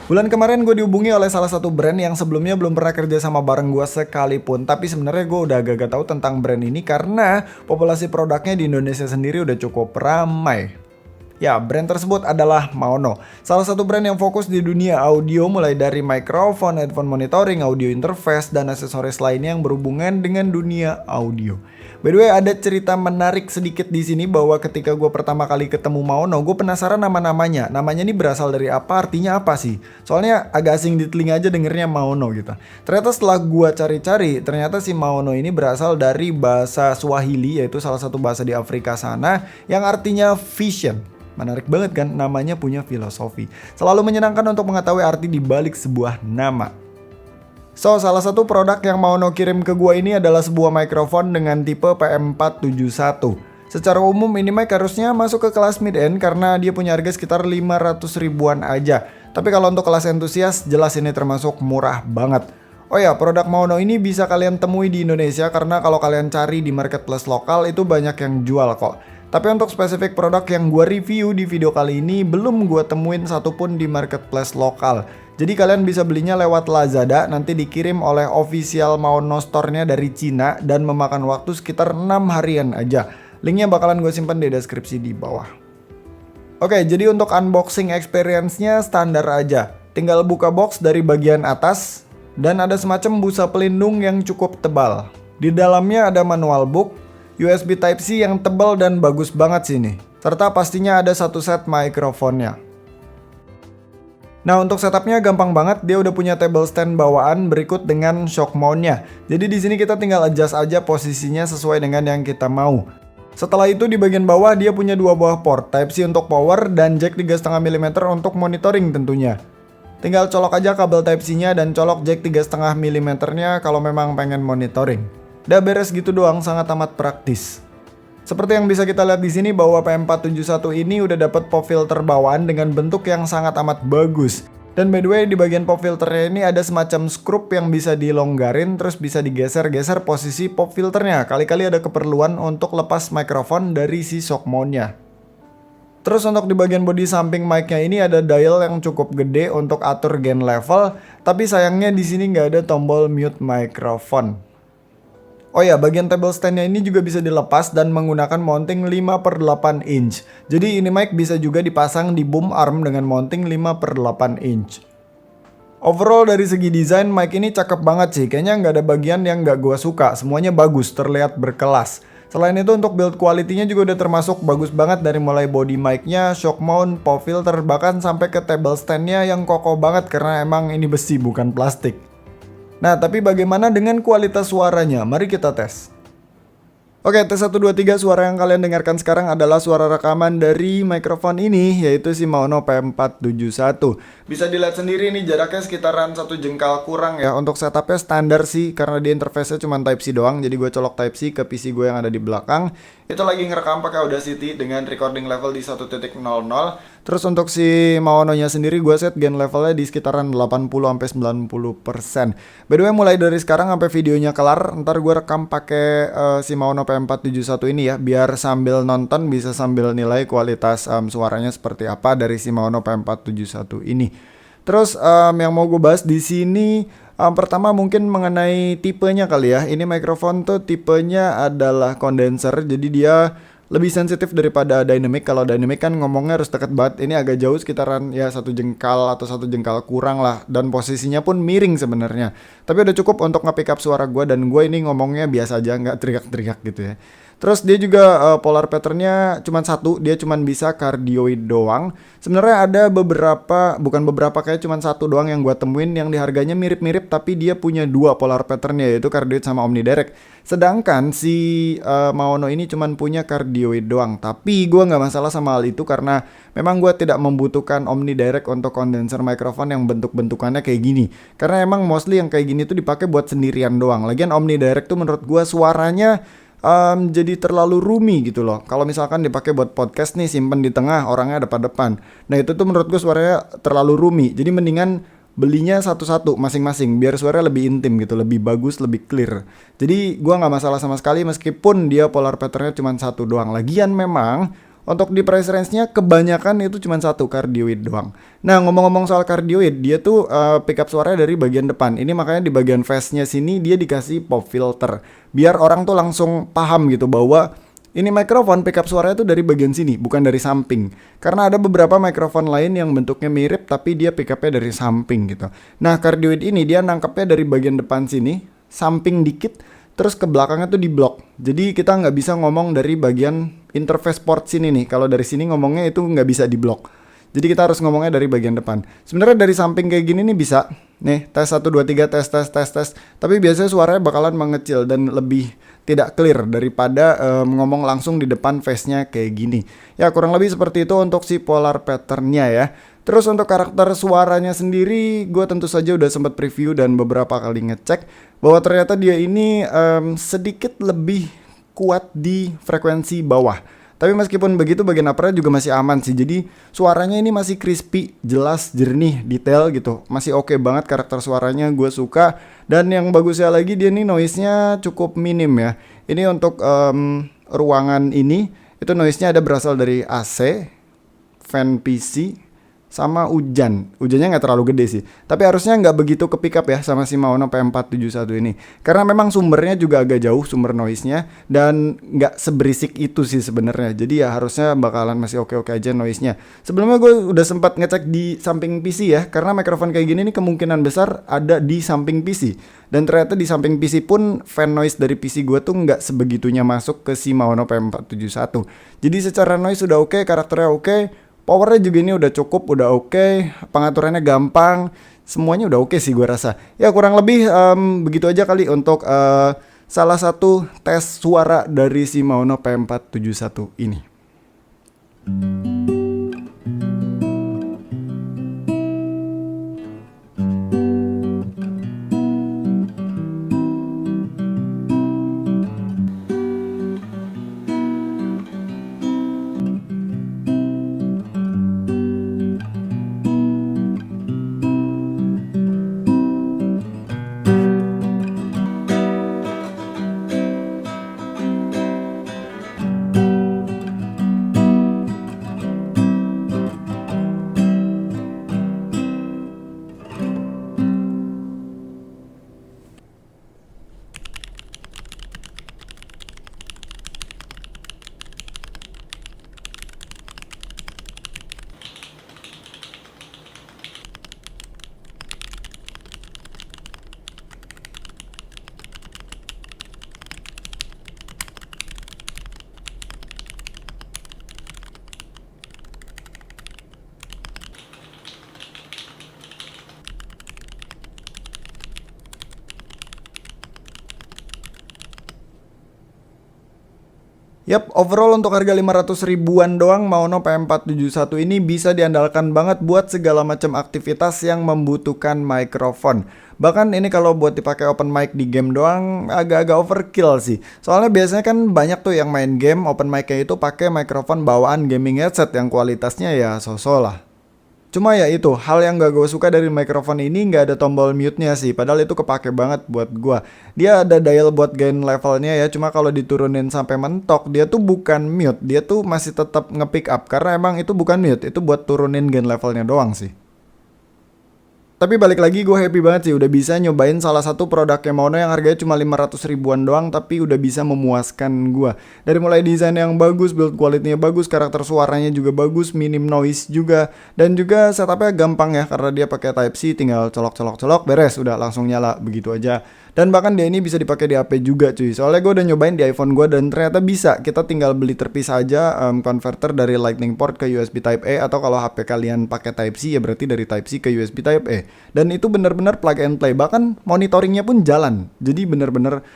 Bulan kemarin gue dihubungi oleh salah satu brand yang sebelumnya belum pernah kerja sama bareng gue sekalipun. Tapi sebenarnya gue udah agak tahu tentang brand ini karena populasi produknya di Indonesia sendiri udah cukup ramai. Ya, brand tersebut adalah Maono. Salah satu brand yang fokus di dunia audio mulai dari mikrofon, headphone monitoring, audio interface, dan aksesoris lainnya yang berhubungan dengan dunia audio. By the way, ada cerita menarik sedikit di sini bahwa ketika gue pertama kali ketemu Maono, gue penasaran nama-namanya. Namanya ini berasal dari apa, artinya apa sih? Soalnya agak asing di telinga aja dengernya Maono gitu. Ternyata setelah gue cari-cari, ternyata si Maono ini berasal dari bahasa Swahili, yaitu salah satu bahasa di Afrika sana, yang artinya vision. Menarik banget kan, namanya punya filosofi. Selalu menyenangkan untuk mengetahui arti di balik sebuah nama. So, salah satu produk yang Maono kirim ke gua ini adalah sebuah mikrofon dengan tipe PM471. Secara umum ini mic harusnya masuk ke kelas mid-end karena dia punya harga sekitar 500 ribuan aja. Tapi kalau untuk kelas entusias, jelas ini termasuk murah banget. Oh ya, produk Maono ini bisa kalian temui di Indonesia karena kalau kalian cari di marketplace lokal itu banyak yang jual kok. Tapi untuk spesifik produk yang gue review di video kali ini belum gue temuin satupun di marketplace lokal. Jadi kalian bisa belinya lewat Lazada, nanti dikirim oleh official Maono Store-nya dari Cina dan memakan waktu sekitar 6 harian aja. Linknya bakalan gue simpan di deskripsi di bawah. Oke, jadi untuk unboxing experience-nya standar aja. Tinggal buka box dari bagian atas dan ada semacam busa pelindung yang cukup tebal. Di dalamnya ada manual book, USB Type-C yang tebal dan bagus banget sih nih. Serta pastinya ada satu set mikrofonnya. Nah, untuk setupnya gampang banget, dia udah punya table stand bawaan berikut dengan shock mount-nya. Jadi di sini kita tinggal adjust aja posisinya sesuai dengan yang kita mau. Setelah itu di bagian bawah dia punya dua buah port, Type-C untuk power dan jack 3,5 mm untuk monitoring tentunya. Tinggal colok aja kabel Type-C-nya dan colok jack 3,5 mm-nya kalau memang pengen monitoring. Udah beres gitu doang, sangat amat praktis. Seperti yang bisa kita lihat di sini bahwa PM471 ini udah dapat pop filter bawaan dengan bentuk yang sangat amat bagus. Dan by the way, di bagian pop filternya ini ada semacam skrup yang bisa dilonggarin terus bisa digeser-geser posisi pop filternya. Kali-kali ada keperluan untuk lepas mikrofon dari si shock mount-nya. Terus untuk di bagian bodi samping mic-nya ini ada dial yang cukup gede untuk atur gain level, tapi sayangnya di sini nggak ada tombol mute microphone. Oh ya, bagian table stand-nya ini juga bisa dilepas dan menggunakan mounting 5/8 inch. Jadi ini mic bisa juga dipasang di boom arm dengan mounting 5/8 inch. Overall dari segi desain mic ini cakep banget sih. Kayaknya nggak ada bagian yang nggak gua suka. Semuanya bagus, terlihat berkelas. Selain itu untuk build quality-nya juga udah termasuk bagus banget dari mulai body mic-nya, shock mount, pop filter, bahkan sampai ke table stand-nya yang kokoh banget karena emang ini besi bukan plastik. Nah, tapi bagaimana dengan kualitas suaranya? Mari kita tes. Oke, tes 1, 2, 3. Suara yang kalian dengarkan sekarang adalah suara rekaman dari mikrofon ini, yaitu si Maono PM471. Bisa dilihat sendiri nih jaraknya sekitaran 1 jengkal kurang ya. Untuk setupnya standar sih, karena dia interface-nya cuma Type-C doang. Jadi gue colok Type-C ke PC gue yang ada di belakang. Itu lagi ngerekam pakai Audacity dengan recording level di 1.0. Terus untuk si Maono-nya sendiri gue set gain levelnya di sekitaran 80-90%. By the way, mulai dari sekarang sampai videonya kelar, ntar gue rekam pakai si Maono PM471 ini ya, biar sambil nonton bisa sambil nilai kualitas suaranya seperti apa dari si Maono PM471 ini. Terus yang mau gue bahas di sini pertama mungkin mengenai tipenya kali ya. Ini mikrofon tuh tipenya adalah kondenser, jadi dia lebih sensitif daripada dynamic. Kalau dynamic kan ngomongnya harus deket banget. Ini agak jauh sekitaran ya 1 jengkal atau 1 jengkal kurang lah. Dan posisinya pun miring sebenarnya. Tapi udah cukup untuk nge-pick up suara gue. Dan gue ini ngomongnya biasa aja, nggak teriak-teriak gitu ya. Terus dia juga polar patternnya cuma satu, dia cuma bisa cardioid doang. Sebenarnya ada kayak cuma satu doang yang gua temuin yang di harganya mirip-mirip, tapi dia punya 2 polar patternnya, yaitu cardioid sama omnidirect. Sedangkan si Maono ini cuma punya cardioid doang. Tapi gua nggak masalah sama hal itu karena memang gua tidak membutuhkan omnidirect untuk kondenser mikrofon yang bentuk-bentukannya kayak gini. Karena emang mostly yang kayak gini tuh dipakai buat sendirian doang. Lagian omnidirect tuh menurut gua suaranya jadi terlalu roomy gitu loh. Kalau misalkan dipakai buat podcast nih, simpen di tengah, orangnya depan-depan. Nah itu tuh menurut gue suaranya terlalu roomy. Jadi mendingan belinya satu-satu masing-masing biar suaranya lebih intim gitu, lebih bagus, lebih clear. Jadi gue nggak masalah sama sekali meskipun dia polar patternnya cuma satu doang. Lagian memang Untuk di price range-nya kebanyakan itu cuma satu, cardioid doang. Nah, ngomong-ngomong soal cardioid, dia tuh pickup suaranya dari bagian depan. Ini makanya di bagian face-nya sini dia dikasih pop filter. Biar orang tuh langsung paham gitu bahwa ini mikrofon pickup suaranya tuh dari bagian sini, bukan dari samping. Karena ada beberapa mikrofon lain yang bentuknya mirip tapi dia pickupnya dari samping gitu. Nah, cardioid ini dia nangkepnya dari bagian depan sini, samping dikit, terus ke belakangnya tuh di blok. Jadi kita nggak bisa ngomong dari bagian interface port sini nih. Kalau dari sini ngomongnya itu nggak bisa di blok. Jadi kita harus ngomongnya dari bagian depan. Sebenarnya dari samping kayak gini nih bisa. Nih, tes 1, 2, 3, tes. Tapi biasanya suaranya bakalan mengecil dan lebih tidak clear daripada ngomong langsung di depan face-nya kayak gini. Ya kurang lebih seperti itu untuk si polar pattern-nya ya. Terus untuk karakter suaranya sendiri, gue tentu saja udah sempat preview dan beberapa kali ngecek bahwa ternyata dia ini sedikit lebih kuat di frekuensi bawah. Tapi meskipun begitu bagian uppernya juga masih aman sih. Jadi suaranya ini masih crispy, jelas, jernih, detail gitu. Masih oke banget karakter suaranya, gue suka. Dan yang bagusnya lagi dia nih noise-nya cukup minim ya. Ini untuk ruangan ini, itu noise-nya ada berasal dari AC, fan PC, sama hujannya nggak terlalu gede sih, tapi harusnya nggak begitu ke pick up ya sama si Maono P471 ini, karena memang sumbernya juga agak jauh sumber noise-nya dan nggak seberisik itu sih sebenarnya. Jadi ya harusnya bakalan masih oke-oke aja noise-nya. Sebelumnya gue udah sempat ngecek di samping PC ya, karena mikrofon kayak gini nih kemungkinan besar ada di samping PC, dan ternyata di samping PC pun fan noise dari PC gue tuh nggak sebegitunya masuk ke si Maono P471. Jadi secara noise udah oke, karakternya oke. Powernya juga ini udah cukup, udah oke. Pengaturannya gampang, semuanya udah oke sih gue rasa. Ya kurang lebih begitu aja kali untuk salah satu tes suara dari si Maono P471 ini. Yap, overall untuk harga 500 ribuan doang Maono P471 ini bisa diandalkan banget buat segala macam aktivitas yang membutuhkan mikrofon. Bahkan ini kalau buat dipakai open mic di game doang agak-agak overkill sih. Soalnya biasanya kan banyak tuh yang main game open mic-nya itu pakai mikrofon bawaan gaming headset yang kualitasnya ya so-so lah. Cuma ya itu, hal yang gak gue suka dari mikrofon ini gak ada tombol mute-nya sih. Padahal itu kepake banget buat gue. Dia ada dial buat gain levelnya ya. Cuma kalau diturunin sampai mentok, dia tuh bukan mute. Dia tuh masih tetap nge-pick up. Karena emang itu bukan mute, itu buat turunin gain levelnya doang sih. Tapi balik lagi gue happy banget sih udah bisa nyobain salah satu produknya Maono yang harganya cuma 500 ribuan doang tapi udah bisa memuaskan gue. Dari mulai desain yang bagus, build quality-nya bagus, karakter suaranya juga bagus, minim noise juga, dan juga setupnya gampang ya karena dia pakai Type-C, tinggal colok beres udah langsung nyala begitu aja. Dan bahkan dia ini bisa dipakai di HP juga cuy. Soalnya gue udah nyobain di iPhone gue dan ternyata bisa. Kita tinggal beli terpisah aja converter dari Lightning port ke USB Type A, atau kalau HP kalian pakai Type-C ya berarti dari Type-C ke USB Type A. Dan itu bener-bener plug and play. Bahkan monitoringnya pun jalan. Jadi bener-bener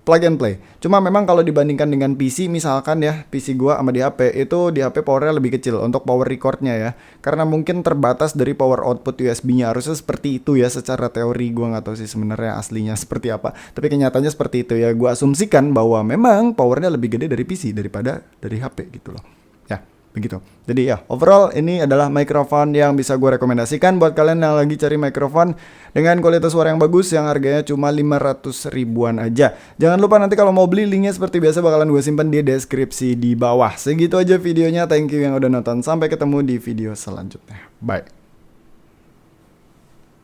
plug and play. Cuma memang kalau dibandingkan dengan PC misalkan ya, PC gua sama di HP, itu di HP powernya lebih kecil untuk power recordnya ya. Karena mungkin terbatas dari power output USB-nya. Harusnya seperti itu ya secara teori. Gua nggak tahu sih sebenarnya aslinya seperti apa. Tapi kenyataannya seperti itu ya. Gua asumsikan bahwa memang powernya lebih gede dari PC daripada dari HP gitu loh. Ya. begitu. Jadi ya, overall ini adalah mikrofon yang bisa gue rekomendasikan buat kalian yang lagi cari mikrofon dengan kualitas suara yang bagus yang harganya cuma 500 ribuan aja. Jangan lupa nanti kalau mau beli, linknya seperti biasa bakalan gue simpen di deskripsi di bawah. Segitu aja videonya, thank you yang udah nonton, sampai ketemu di video selanjutnya. Bye.